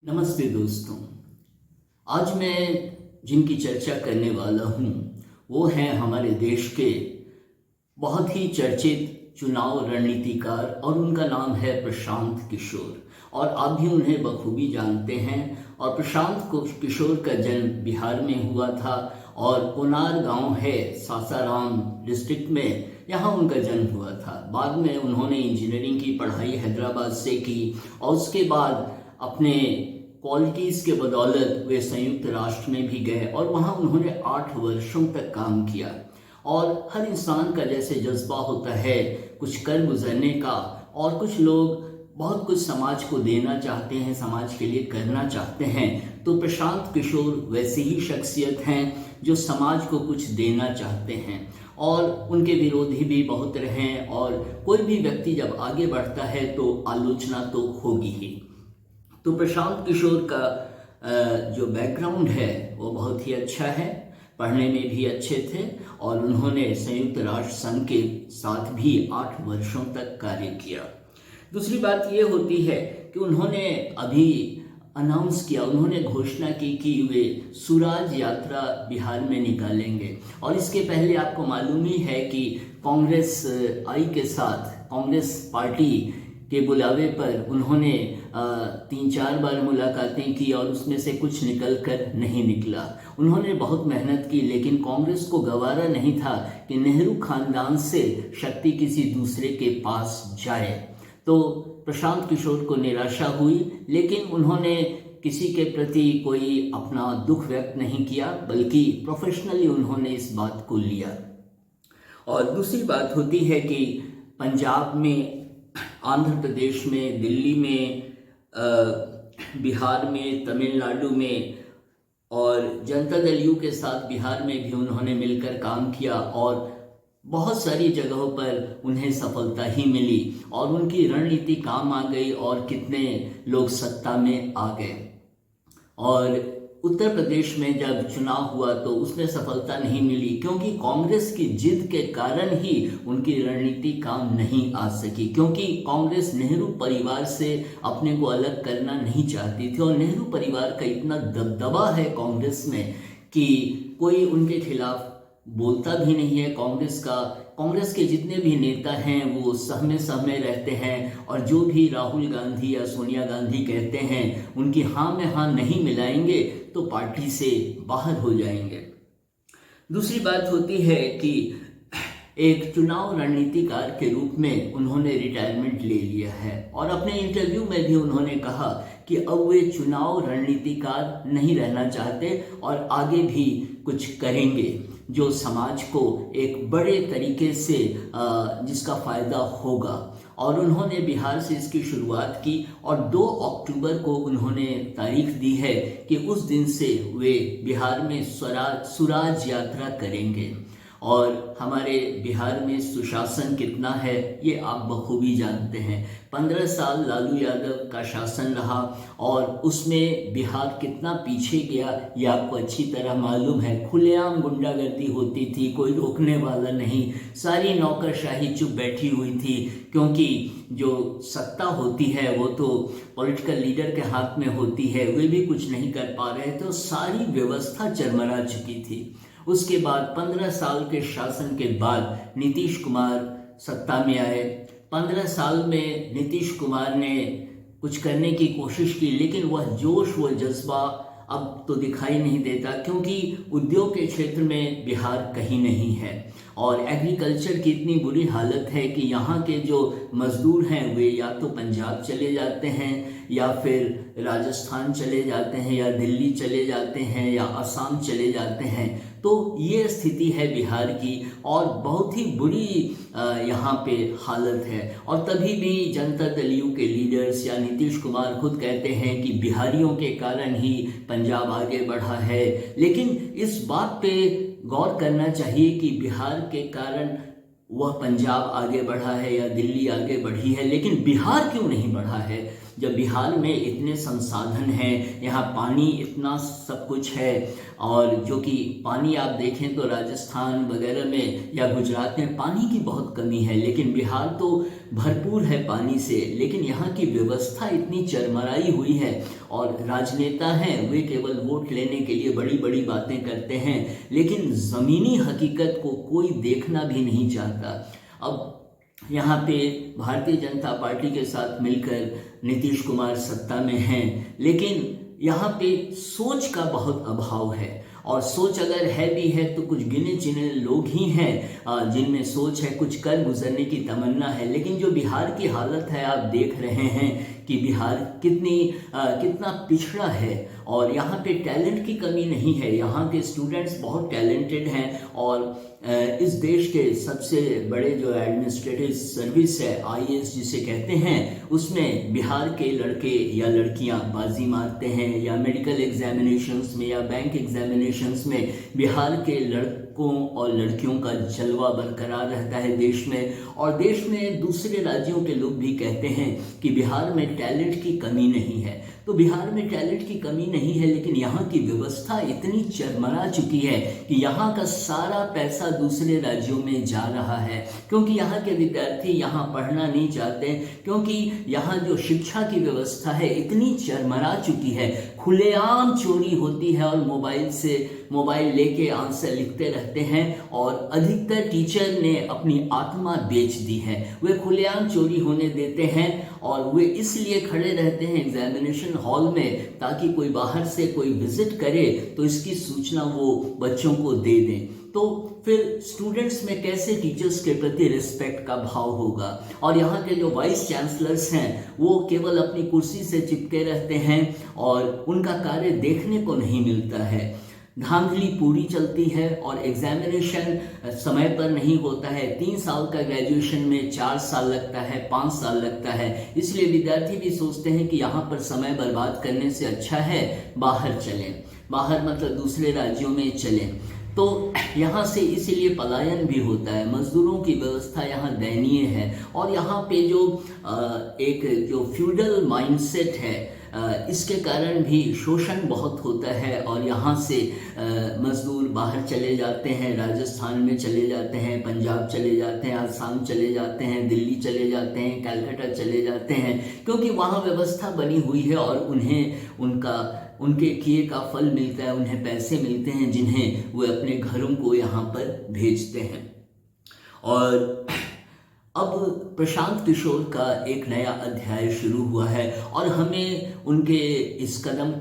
नमस्ते दोस्तों। आज मैं जिनकी चर्चा करने वाला हूँ वो हैं हमारे देश के बहुत ही चर्चित चुनाव रणनीतिकार और उनका नाम है प्रशांत किशोर। और आप भी उन्हें बखूबी जानते हैं। और प्रशांत किशोर का जन्म बिहार में हुआ था और कोनार गांव है सासाराम डिस्ट्रिक्ट में, यहाँ उनका जन्म हुआ था। बाद में उन्होंने इंजीनियरिंग की पढ़ाई हैदराबाद से की और उसके बाद अपने क्वालिटीज़ के बदौलत वे संयुक्त राष्ट्र में भी गए और वहाँ उन्होंने 8 वर्षों तक काम किया। और हर इंसान का जैसे जज्बा होता है कुछ कर गुजरने का, और कुछ लोग बहुत कुछ समाज को देना चाहते हैं, समाज के लिए करना चाहते हैं। तो प्रशांत किशोर वैसी ही शख्सियत हैं जो समाज को कुछ देना चाहते हैं। और उनके विरोधी भी बहुत रहे और कोई भी व्यक्ति जब आगे बढ़ता है तो आलोचना तो होगी ही। तो प्रशांत किशोर का जो बैकग्राउंड है वो बहुत ही अच्छा है, पढ़ने में भी अच्छे थे और उन्होंने संयुक्त राष्ट्र संघ के साथ भी 8 वर्षों तक कार्य किया। दूसरी बात ये होती है कि उन्होंने अभी अनाउंस किया, उन्होंने घोषणा की कि वे स्वराज यात्रा बिहार में निकालेंगे। और इसके पहले आपको मालूम ही है कि कांग्रेस आई के साथ कांग्रेस पार्टी के बुलावे पर उन्होंने 3-4 बार मुलाकातें की और उसमें से कुछ निकल कर नहीं निकला। उन्होंने बहुत मेहनत की, लेकिन कांग्रेस को गवारा नहीं था कि नेहरू खानदान से शक्ति किसी दूसरे के पास जाए। तो प्रशांत किशोर को निराशा हुई, लेकिन उन्होंने किसी के प्रति कोई अपना दुख व्यक्त नहीं किया, बल्कि प्रोफेशनली उन्होंने इस बात को लिया। और दूसरी बात होती है कि पंजाब में, आंध्र प्रदेश में, दिल्ली में, बिहार में, तमिलनाडु में और जनता दल यू के साथ बिहार में भी उन्होंने मिलकर काम किया और बहुत सारी जगहों पर उन्हें सफलता ही मिली और उनकी रणनीति काम आ गई और कितने लोग सत्ता में आ गए। और उत्तर प्रदेश में जब चुनाव हुआ तो उसमें सफलता नहीं मिली, क्योंकि कांग्रेस की जिद के कारण ही उनकी रणनीति काम नहीं आ सकी। क्योंकि कांग्रेस नेहरू परिवार से अपने को अलग करना नहीं चाहती थी और नेहरू परिवार का इतना दबदबा है कांग्रेस में कि कोई उनके खिलाफ बोलता भी नहीं है। कांग्रेस के जितने भी नेता हैं वो सहमे रहते हैं और जो भी राहुल गांधी या सोनिया गांधी कहते हैं उनकी हाँ में हाँ नहीं मिलाएंगे तो पार्टी से बाहर हो जाएंगे। दूसरी बात होती है कि एक चुनाव रणनीतिकार के रूप में उन्होंने रिटायरमेंट ले लिया है और अपने इंटरव्यू में भी उन्होंने कहा कि अब वे चुनाव रणनीतिकार नहीं रहना चाहते और आगे भी कुछ करेंगे जो समाज को एक बड़े तरीके से जिसका फ़ायदा होगा। और उन्होंने बिहार से इसकी शुरुआत की और 2 अक्टूबर को उन्होंने तारीख दी है कि उस दिन से वे बिहार में स्वराज यात्रा करेंगे। और हमारे बिहार में सुशासन कितना है ये आप बखूबी जानते हैं। 15 साल लालू यादव का शासन रहा और उसमें बिहार कितना पीछे गया ये आपको अच्छी तरह मालूम है। खुलेआम गुंडागर्दी होती थी, कोई रोकने वाला नहीं, सारी नौकरशाही चुप बैठी हुई थी, क्योंकि जो सत्ता होती है वो तो पॉलिटिकल लीडर के हाथ में होती है, वे भी कुछ नहीं कर पा रहे थे, तो सारी व्यवस्था चरमरा चुकी थी। उसके बाद 15 साल के शासन के बाद नीतीश कुमार सत्ता में आए। 15 साल में नीतीश कुमार ने कुछ करने की कोशिश की, लेकिन वह जोश, वह जज्बा अब तो दिखाई नहीं देता, क्योंकि उद्योग के क्षेत्र में बिहार कहीं नहीं है और एग्रीकल्चर की इतनी बुरी हालत है कि यहाँ के जो मजदूर हैं वे या तो पंजाब चले जाते हैं या फिर राजस्थान चले जाते हैं या दिल्ली चले जाते हैं या असम चले जाते हैं। तो ये स्थिति है बिहार की और बहुत ही बुरी यहाँ पे हालत है। और तभी भी जनता दल यू के लीडर्स या नीतीश कुमार खुद कहते हैं कि बिहारियों के कारण ही पंजाब आगे बढ़ा है, लेकिन इस बात पे गौर करना चाहिए कि बिहार के कारण वह पंजाब आगे बढ़ा है या दिल्ली आगे बढ़ी है, लेकिन बिहार क्यों नहीं बढ़ा है। जब बिहार में इतने संसाधन हैं, यहाँ पानी इतना सब कुछ है, और जो कि पानी आप देखें तो राजस्थान वगैरह में या गुजरात में पानी की बहुत कमी है, लेकिन बिहार तो भरपूर है पानी से। लेकिन यहाँ की व्यवस्था इतनी चरमराई हुई है, और राजनेता हैं वे केवल वोट लेने के लिए बड़ी बड़ी बातें करते हैं, लेकिन ज़मीनी हकीकत को कोई देखना भी नहीं चाहता। अब यहाँ पे भारतीय जनता पार्टी के साथ मिलकर नीतीश कुमार सत्ता में हैं, लेकिन यहाँ पे सोच का बहुत अभाव है, और सोच अगर है भी है तो कुछ गिने चुने लोग ही हैं जिनमें सोच है, कुछ कर गुजरने की तमन्ना है। लेकिन जो बिहार की हालत है, आप देख रहे हैं कि बिहार कितना पिछड़ा है, और यहाँ पे टैलेंट की कमी नहीं है। यहाँ के स्टूडेंट्स बहुत टैलेंटेड हैं, और इस देश के सबसे बड़े जो एडमिनिस्ट्रेटिव सर्विस है, आईएएस जिसे कहते हैं, उसमें बिहार के लड़के या लड़कियां बाजी मारते हैं, या मेडिकल एग्जामिनेशंस में या बैंक एग्जामिनेशंस में बिहार के लड़कों और लड़कियों का जलवा बरकरार रहता है देश में। और देश में दूसरे राज्यों के लोग भी कहते हैं कि बिहार में टैलेंट की कमी नहीं है। तो बिहार में टैलेंट की कमी नहीं है, लेकिन यहाँ की व्यवस्था इतनी चरमरा चुकी है कि यहाँ का सारा पैसा दूसरे राज्यों में जा रहा है, क्योंकि यहाँ के विद्यार्थी यहाँ पढ़ना नहीं चाहते, क्योंकि यहाँ जो शिक्षा की व्यवस्था है इतनी चरमरा चुकी है। खुलेआम चोरी होती है, और मोबाइल लेके आंसर लिखते रहते हैं, और अधिकतर टीचर ने अपनी आत्मा बेच दी है। वे खुलेआम चोरी होने देते हैं, और वे इसलिए खड़े रहते हैं एग्जामिनेशन हॉल में ताकि कोई बाहर से कोई विजिट करे तो इसकी सूचना वो बच्चों को दे दें। तो फिर स्टूडेंट्स में कैसे टीचर्स के प्रति रिस्पेक्ट का भाव होगा। और यहाँ के जो वाइस चांसलर्स हैं वो केवल अपनी कुर्सी से चिपके रहते हैं, और उनका कार्य देखने को नहीं मिलता है। धांधली पूरी चलती है, और एग्जामिनेशन समय पर नहीं होता है। 3 साल का ग्रेजुएशन में 4 साल लगता है, 5 साल लगता है। इसलिए विद्यार्थी भी सोचते हैं कि यहाँ पर समय बर्बाद करने से अच्छा है बाहर चलें, बाहर मतलब दूसरे राज्यों में चलें। तो यहाँ से इसीलिए पलायन भी होता है। मजदूरों की व्यवस्था यहाँ दयनीय है, और यहाँ पे जो एक जो फ्यूडल माइंडसेट है, इसके कारण भी शोषण बहुत होता है, और यहाँ से मजदूर बाहर चले जाते हैं, राजस्थान में चले जाते हैं, पंजाब चले जाते हैं, आसाम चले जाते हैं, दिल्ली चले जाते हैं, कलकत्ता चले जाते हैं, क्योंकि वहाँ व्यवस्था बनी हुई है, और उन्हें उनके किए का फल मिलता है, उन्हें पैसे मिलते हैं जिन्हें वे अपने घरों को यहाँ पर भेजते हैं। और अब प्रशांत किशोर का एक नया अध्याय शुरू हुआ है, और हमें उनके इस कदम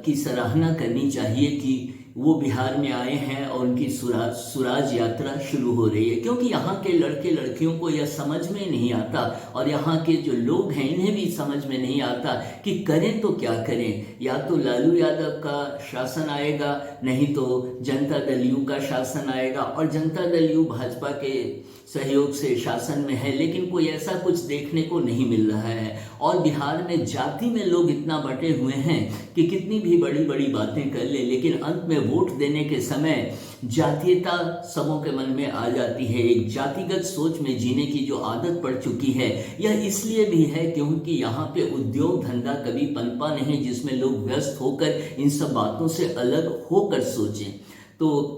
की सराहना करनी चाहिए कि वो बिहार में आए हैं और उनकी सुराज यात्रा शुरू हो रही है। क्योंकि यहाँ के लड़के लड़कियों को यह समझ में नहीं आता, और यहाँ के जो लोग हैं इन्हें भी समझ में नहीं आता कि करें तो क्या करें। या तो लालू यादव का शासन आएगा, नहीं तो जनता दल यू का शासन आएगा, और जनता दल यू भाजपा के सहयोग से शासन में है, लेकिन कोई ऐसा कुछ देखने को नहीं मिल रहा है। और बिहार में जाति में लोग इतना बटे हुए हैं कि कितनी भी बड़ी बड़ी बातें कर ले, लेकिन अंत में वोट देने के समय जातीयता सबों के मन में आ जाती है। एक जातिगत सोच में जीने की जो आदत पड़ चुकी है, यह इसलिए भी है क्योंकि यहाँ पे उद्योग धंधा कभी पनपा नहीं जिसमें लोग व्यस्त होकर इन सब बातों से अलग होकर सोचें। तो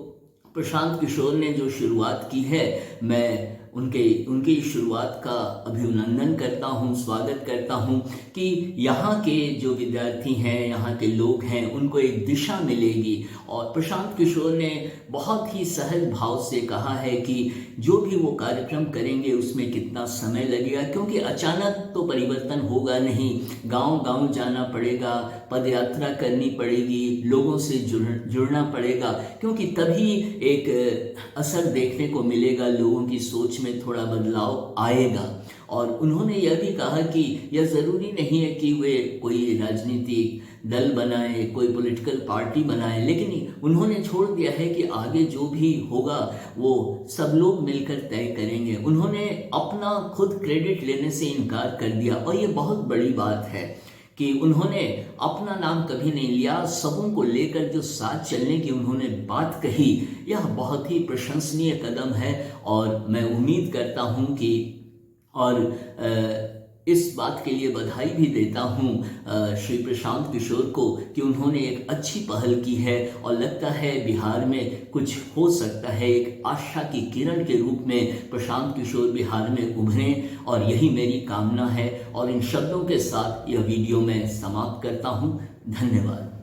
प्रशांत किशोर ने जो शुरुआत की है, मैं उनकी शुरुआत का अभिनंदन करता हूं, स्वागत करता हूं कि यहाँ के जो विद्यार्थी हैं, यहाँ के लोग हैं, उनको एक दिशा मिलेगी। और प्रशांत किशोर ने बहुत ही सहज भाव से कहा है कि जो भी वो कार्यक्रम करेंगे उसमें कितना समय लगेगा, क्योंकि अचानक तो परिवर्तन होगा नहीं। गांव-गांव जाना पड़ेगा, पदयात्रा करनी पड़ेगी, लोगों से जुड़ना पड़ेगा, क्योंकि तभी एक असर देखने को मिलेगा, लोगों की सोच में थोड़ा बदलाव आएगा। और उन्होंने यह भी कहा कि यह ज़रूरी नहीं है कि वे कोई राजनीतिक दल बनाए, कोई पॉलिटिकल पार्टी बनाए, लेकिन उन्होंने छोड़ दिया है कि आगे जो भी होगा वो सब लोग मिलकर तय करेंगे। उन्होंने अपना खुद क्रेडिट लेने से इनकार कर दिया, और ये बहुत बड़ी बात है कि उन्होंने अपना नाम कभी नहीं लिया। सबों को लेकर जो साथ चलने की उन्होंने बात कही, यह बहुत ही प्रशंसनीय कदम है। और मैं उम्मीद करता हूं कि इस बात के लिए बधाई भी देता हूँ श्री प्रशांत किशोर को कि उन्होंने एक अच्छी पहल की है और लगता है बिहार में कुछ हो सकता है। एक आशा की किरण के रूप में प्रशांत किशोर बिहार में उभरें और यही मेरी कामना है। और इन शब्दों के साथ यह वीडियो मैं समाप्त करता हूँ। धन्यवाद।